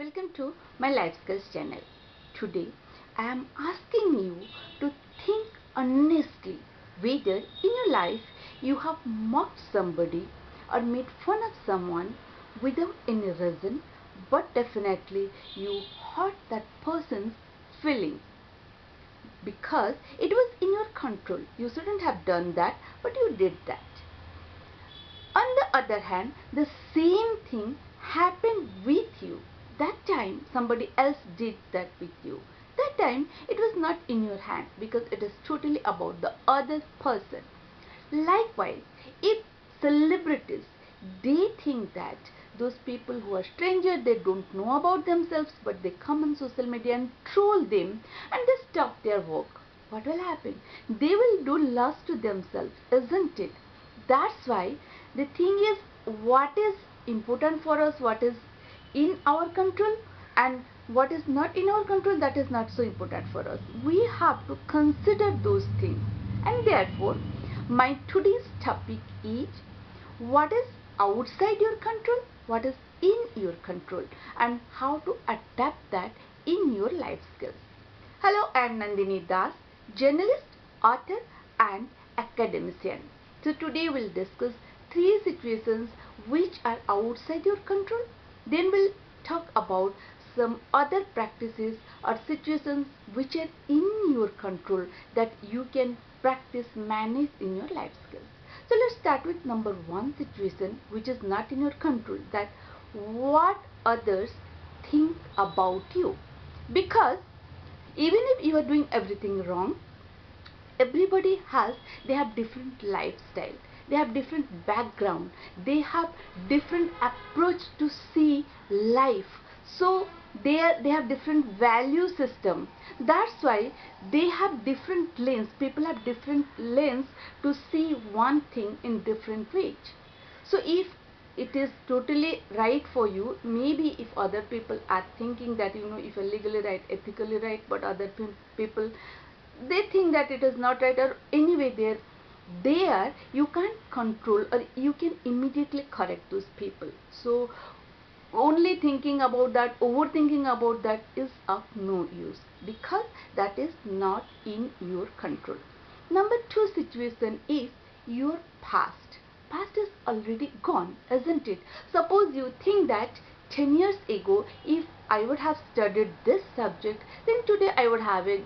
Welcome to my Life Skills channel. Today I am asking you to think honestly whether in your life you have mocked somebody or made fun of someone without any reason, but definitely you hurt that person's feelings because it was in your control. You shouldn't have done that, but you did that. On the other hand, the same thing happened with you. That time somebody else did that with you. That time it was not in your hand because it is totally about the other person. Likewise, if celebrities, they think that those people who are strangers, they don't know about themselves, but they come on social media and troll them and they stop their work, what will happen? They will do loss to themselves, isn't it? That's why the thing is, what is important for us, what is in our control and what is not in our control, that is not so important for us. We have to consider those things, and therefore my today's topic is what is outside your control, what is in your control, and how to adapt that in your life skills. Hello, I am Nandini Das, journalist, author and academician. So today we'll discuss 3 situations which are outside your control. Then we'll talk about some other practices or situations which are in your control that you can practice, manage in your life skills. So let's start with number 1 situation which is not in your control, that what others think about you. Because even if you are doing everything wrong, everybody they have different lifestyle, they have different background, they have different approach to see life, so they have different value system. That's why they have different lens, people have different lens to see one thing in different ways. So if it is totally right for you, maybe if other people are thinking that if you're legally right, ethically right, but other people, they think that it is not right, or anyway there you can't control or you can immediately correct those people. So only thinking about that, overthinking about that is of no use because that is not in your control. Number 2 situation is your past. Past is already gone, isn't it? Suppose you think that 10 years ago, if I would have studied this subject, then today I would have a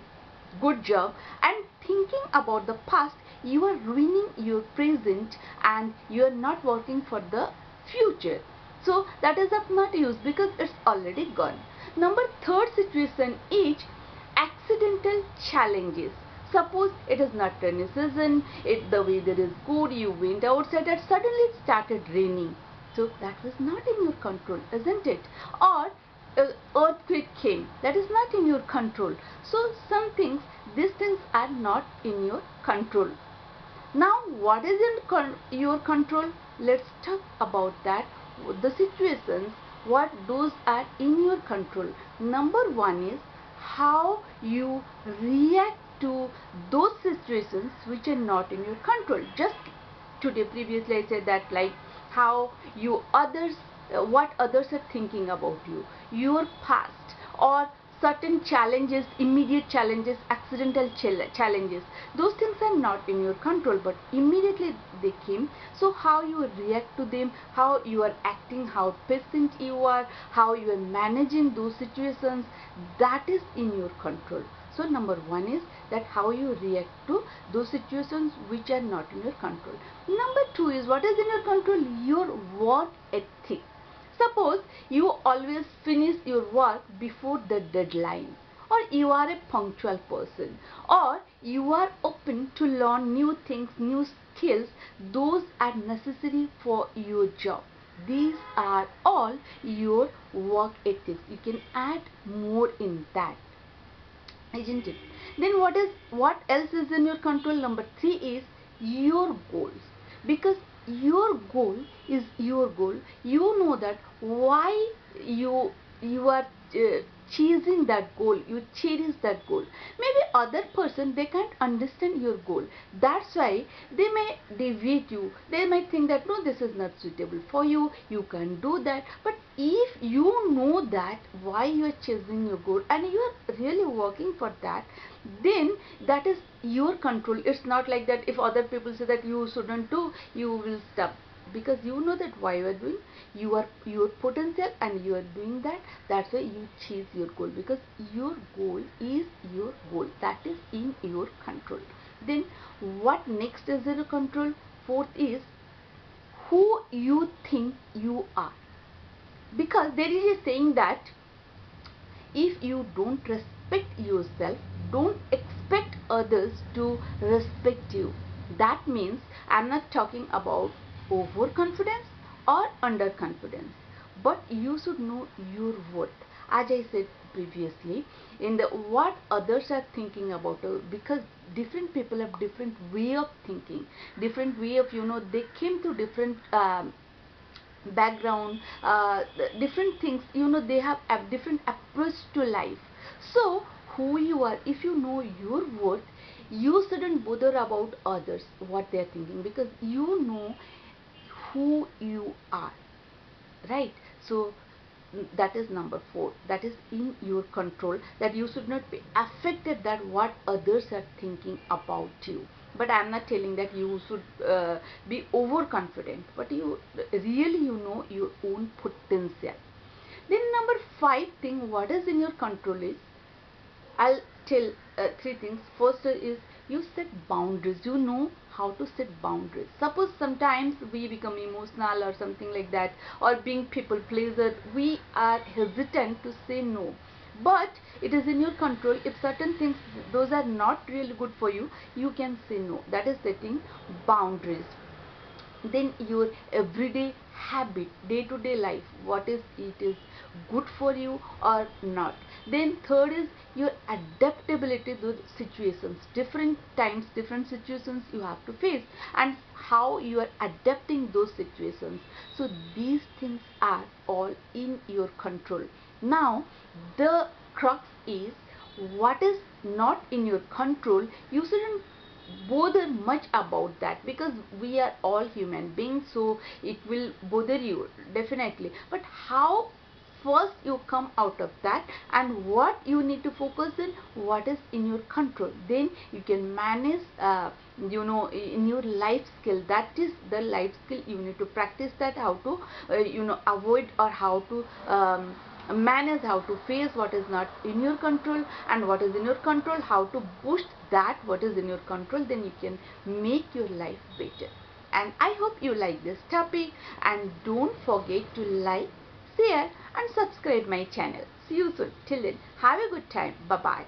good job. And thinking about the past, you are ruining your present and you are not working for the future. So that is of not use because it's already gone. Number 3 situation is accidental challenges. Suppose it is not rainy season, the weather is good, you went outside and suddenly it started raining. So that was not in your control, isn't it? Or earthquake came, that is not in your control. So some things, these things are not in your control. Now what is in your control? Let's talk about that, the situations, what those are in your control. Number 1 is how you react to those situations which are not in your control. Just today, previously I said that, like how you others, what others are thinking about you, your past, or certain challenges, immediate challenges, accidental challenges. Those things are not in your control, but immediately they came. So how you react to them, how you are acting, how patient you are, how you are managing those situations, that is in your control. So number 1 is that how you react to those situations which are not in your control. Number 2 is what is in your control, your work ethic. Suppose you always finish your work before the deadline, or you are a punctual person, or you are open to learn new things, new skills, those are necessary for your job. These are all your work ethics. You can add more in that, isn't it? Then what else is in your control? Number 3 is your goals. Because your goal is your goal, you know that why you are chasing that goal, you cherish that goal. Maybe other person, they can't understand your goal, that's why they may deviate you. They might think that no, this is not suitable for you, you can't do that. But if you know that why you are chasing your goal and you are really working for that, then that is your control. It's not like that if other people say that you shouldn't do, you will stop, because you know that why you are doing, you are your potential and you are doing that. That's why you chase your goal, because your goal is your goal, that is in your control. Then what next is in your control? Fourth is who you think you are, because there is a saying that if you don't respect yourself, don't expect others to respect you. That means I'm not talking about overconfidence or underconfidence, but you should know your worth. As I said previously, in the what others are thinking about, because different people have different way of thinking, different way of, they came to different background, different things, they have a different approach to life. So who you are, if you know your worth, you shouldn't bother about others what they are thinking, because you know who you are, right? So that is number 4, that is in your control, that you should not be affected that what others are thinking about you. But I am not telling that you should be overconfident, but you really, know your own potential. Then number 5 thing what is in your control is, I'll tell 3 things. First is you set boundaries. You know how to set boundaries. Suppose sometimes we become emotional or something like that, or being people pleaser, we are hesitant to say no. But it is in your control. If certain things, those are not really good for you, you can say no. That is setting boundaries. Then your everyday habit, day-to-day life, what is it is good for you or not. Then third is your adaptability to situations, different times, different situations you have to face, and how you are adapting those situations. So these things are all in your control. Now the crux is, what is not in your control, you shouldn't bother much about that, because we are all human beings, so it will bother you definitely. But how first you come out of that, and what you need to focus in, what is in your control, then you can manage, in your life skill. That is the life skill you need to practice, that how to avoid, or how to manage, how to face what is not in your control, and what is in your control, how to boost that what is in your control. Then you can make your life better. And I hope you like this topic, and don't forget to like, share and subscribe my channel. See you soon. Till then, have a good time. Bye bye.